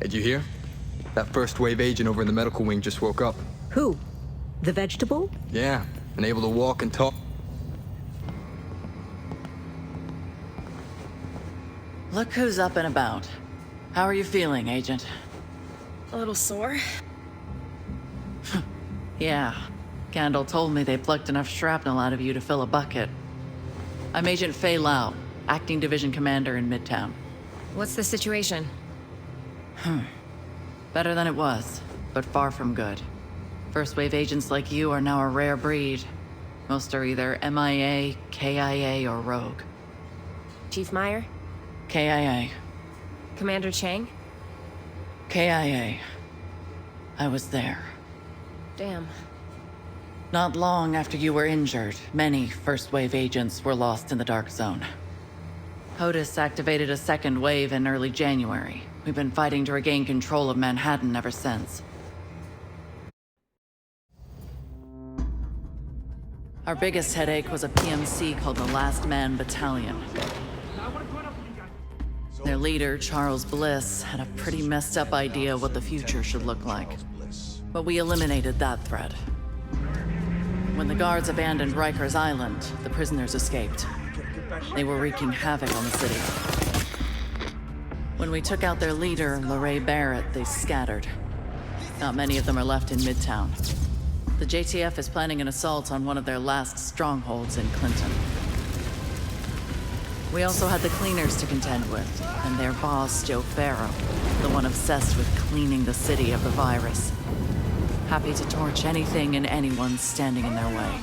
Did you hear? That first wave agent over in the medical wing just woke up. Who? The vegetable? Yeah, and able to walk and talk. Look who's up and about. How are you feeling, Agent? A little sore? Yeah. Candle told me they plucked enough shrapnel out of you to fill a bucket. I'm Agent Fei Lau, Acting Division Commander in Midtown. What's the situation? Better than it was, but far from good. First wave agents like you are now a rare breed. Most are either MIA, KIA, or Rogue. Chief Meyer? KIA. Commander Chang? KIA. I was there. Damn. Not long after you were injured, many first wave agents were lost in the Dark Zone. POTUS activated a second wave in early January. We've been fighting to regain control of Manhattan ever since. Our biggest headache was a PMC called the Last Man Battalion. Their leader, Charles Bliss, had a pretty messed up idea of what the future should look like. But we eliminated that threat. When the guards abandoned Rikers Island, the prisoners escaped. They were wreaking havoc on the city. When we took out their leader, LaRae Barrett, they scattered. Not many of them are left in Midtown. The JTF is planning an assault on one of their last strongholds in Clinton. We also had the cleaners to contend with, and their boss, Joe Farrow, the one obsessed with cleaning the city of the virus. Happy to torch anything and anyone standing in their way.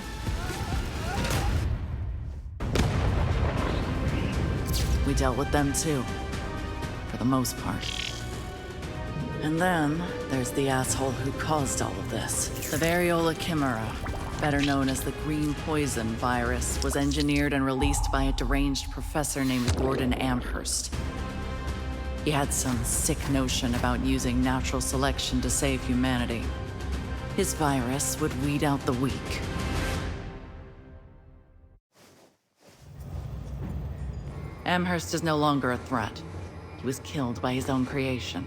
We dealt with them too, for the most part. And then, there's the asshole who caused all of this. The variola chimera, better known as the green poison virus, was engineered and released by a deranged professor named Gordon Amherst. He had some sick notion about using natural selection to save humanity. His virus would weed out the weak. Amherst is no longer a threat. He was killed by his own creation.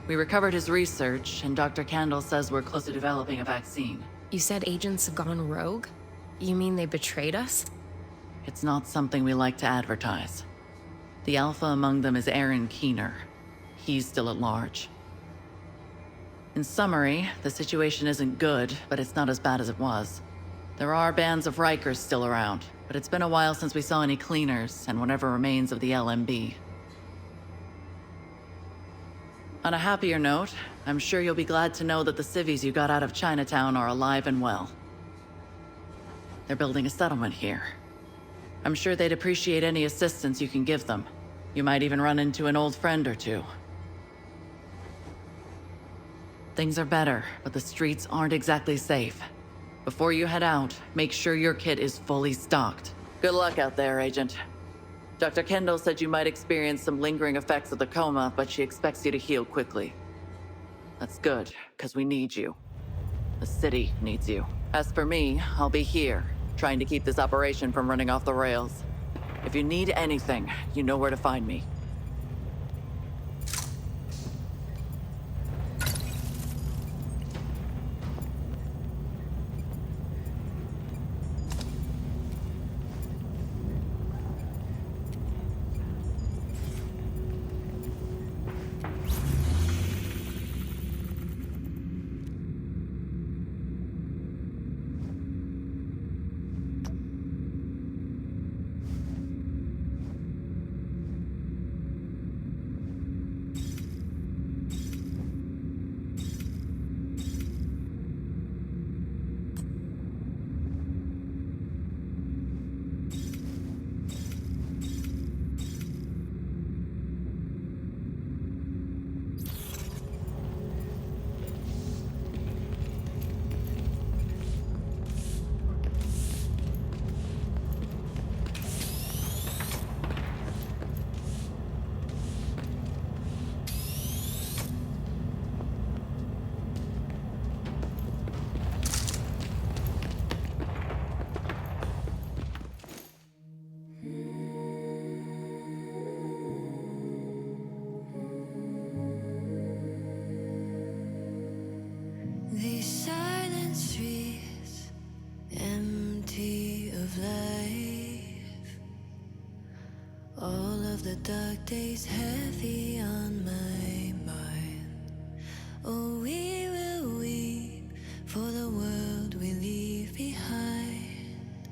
We recovered his research, and Dr. Candle says we're close to developing a vaccine. You said agents have gone rogue? You mean they betrayed us? It's not something we like to advertise. The alpha among them is Aaron Keener. He's still at large. In summary, the situation isn't good, but it's not as bad as it was. There are bands of Rikers still around, but it's been a while since we saw any cleaners and whatever remains of the LMB. On a happier note, I'm sure you'll be glad to know that the civvies you got out of Chinatown are alive and well. They're building a settlement here. I'm sure they'd appreciate any assistance you can give them. You might even run into an old friend or two. Things are better, but the streets aren't exactly safe. Before you head out, make sure your kit is fully stocked. Good luck out there, Agent. Dr. Kendall said you might experience some lingering effects of the coma, but she expects you to heal quickly. That's good, because we need you. The city needs you. As for me, I'll be here, trying to keep this operation from running off the rails. If you need anything, you know where to find me. of the dark days heavy on my mind. Oh, we will weep for the world we leave behind.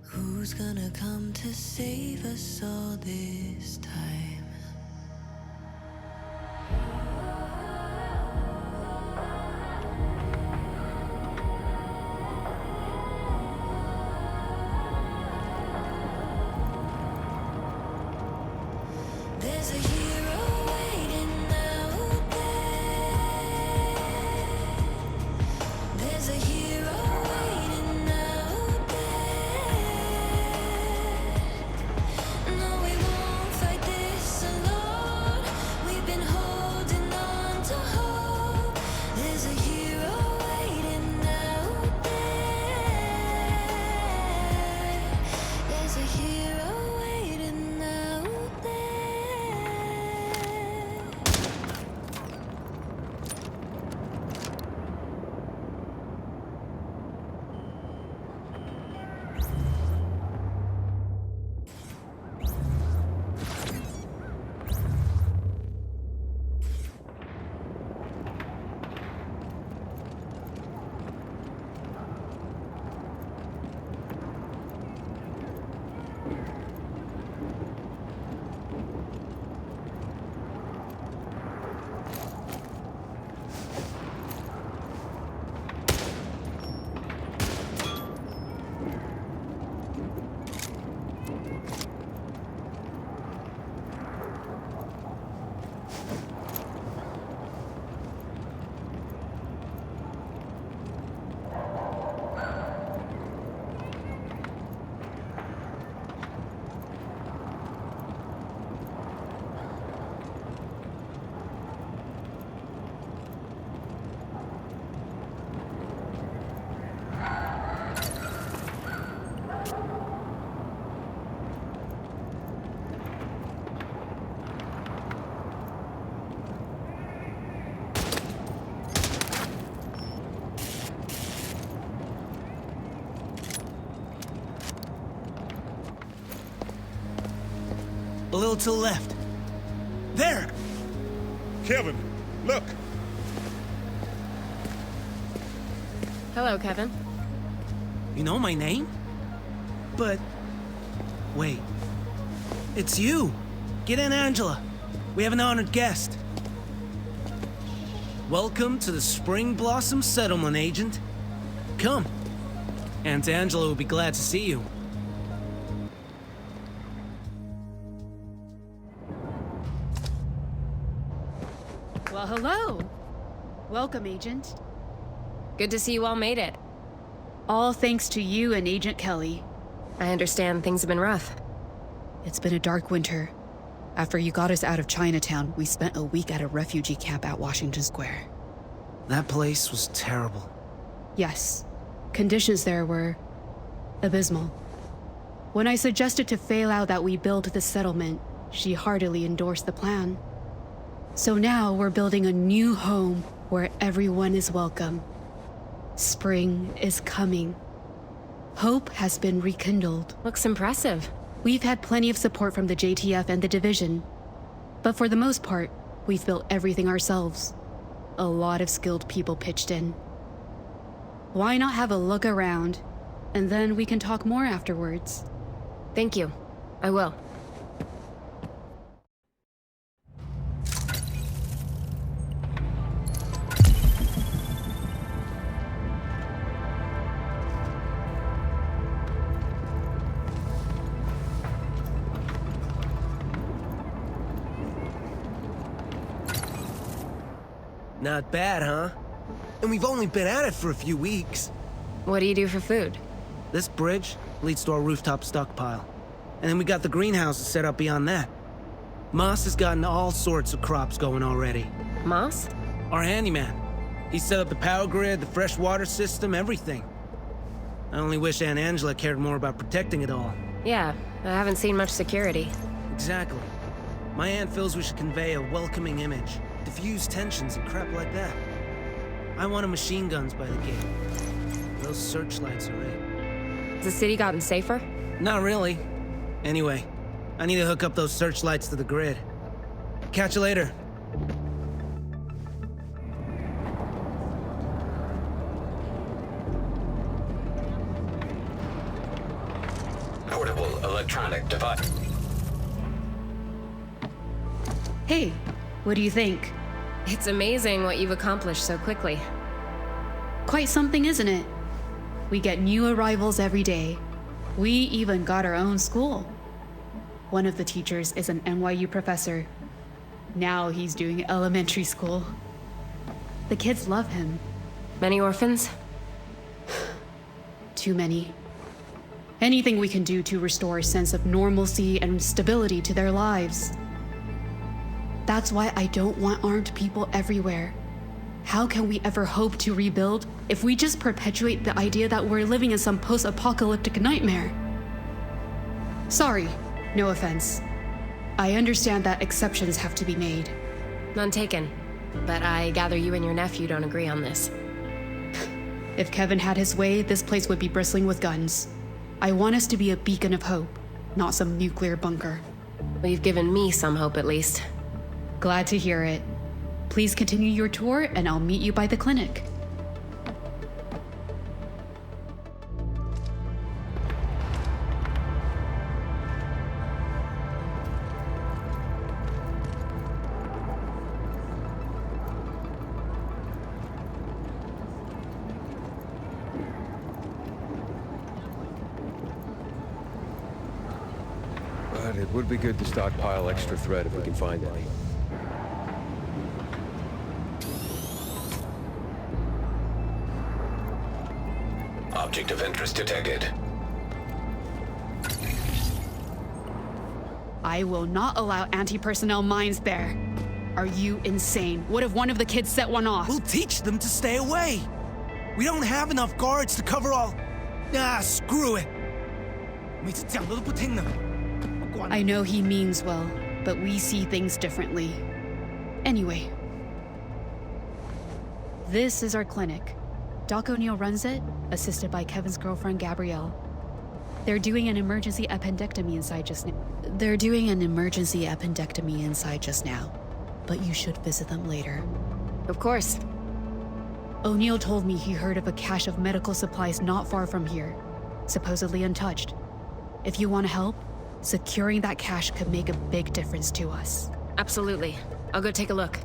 Who's gonna come to save us all this time? There's a hero waiting out there. There's a hero waiting out there. No, we won't fight this alone. We've been holding on to hope. There's a hero waiting out there. There's a hero waiting out there. A little to the left. There! Kevin, look! Hello, Kevin. You know my name? But... wait. It's you! Get in, Angela. We have an honored guest. Welcome to the Spring Blossom Settlement, Agent. Come. Aunt Angela will be glad to see you. Well, hello. Welcome, Agent. Good to see you all made it. All thanks to you and Agent Kelly. I understand things have been rough. It's been a dark winter. After you got us out of Chinatown, we spent a week at a refugee camp at Washington Square. That place was terrible. Yes, conditions there were abysmal. When I suggested to Fei-Lao that we build the settlement, she heartily endorsed the plan. So now we're building a new home where everyone is welcome. Spring is coming. Hope has been rekindled. Looks impressive. We've had plenty of support from the JTF and the division. But for the most part, we've built everything ourselves. A lot of skilled people pitched in. Why not have a look around, and then we can talk more afterwards? Thank you. I will. Not bad, huh? And we've only been at it for a few weeks. What do you do for food? This bridge leads to our rooftop stockpile. And then we got the greenhouses set up beyond that. Moss has gotten all sorts of crops going already. Moss? Our handyman. He set up the power grid, the fresh water system, everything. I only wish Aunt Angela cared more about protecting it all. Yeah, I haven't seen much security. Exactly. My aunt feels we should convey a welcoming image, diffuse tensions and crap like that. I wanted machine guns by the gate. Those searchlights are it. Has the city gotten safer? Not really. Anyway, I need to hook up those searchlights to the grid. Catch you later. Portable electronic device. Hey, what do you think? It's amazing what you've accomplished so quickly. Quite something, isn't it? We get new arrivals every day. We even got our own school. One of the teachers is an NYU professor. Now he's doing elementary school. The kids love him. Many orphans? Too many. Anything we can do to restore a sense of normalcy and stability to their lives. That's why I don't want armed people everywhere. How can we ever hope to rebuild if we just perpetuate the idea that we're living in some post-apocalyptic nightmare? Sorry, no offense. I understand that exceptions have to be made. None taken. But I gather you and your nephew don't agree on this. If Kevin had his way, this place would be bristling with guns. I want us to be a beacon of hope, not some nuclear bunker. Well, you've given me some hope at least. Glad to hear it. Please continue your tour, and I'll meet you by the clinic. But it would be good to stockpile extra thread if we can find any. Object of interest detected. I will not allow anti-personnel mines there. Are you insane? What if one of the kids set one off? We'll teach them to stay away. We don't have enough guards to cover all... Ah, screw it. 每次讲的都不听呢。 I know he means well, but we see things differently. Anyway. This is our clinic. Doc O'Neill runs it, assisted by Kevin's girlfriend, Gabrielle. They're doing an emergency appendectomy inside just now. But you should visit them later. Of course. O'Neill told me he heard of a cache of medical supplies not far from here, supposedly untouched. If you want to help, securing that cache could make a big difference to us. Absolutely. I'll go take a look.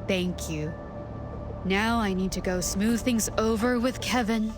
Thank you. Now I need to go smooth things over with Kevin.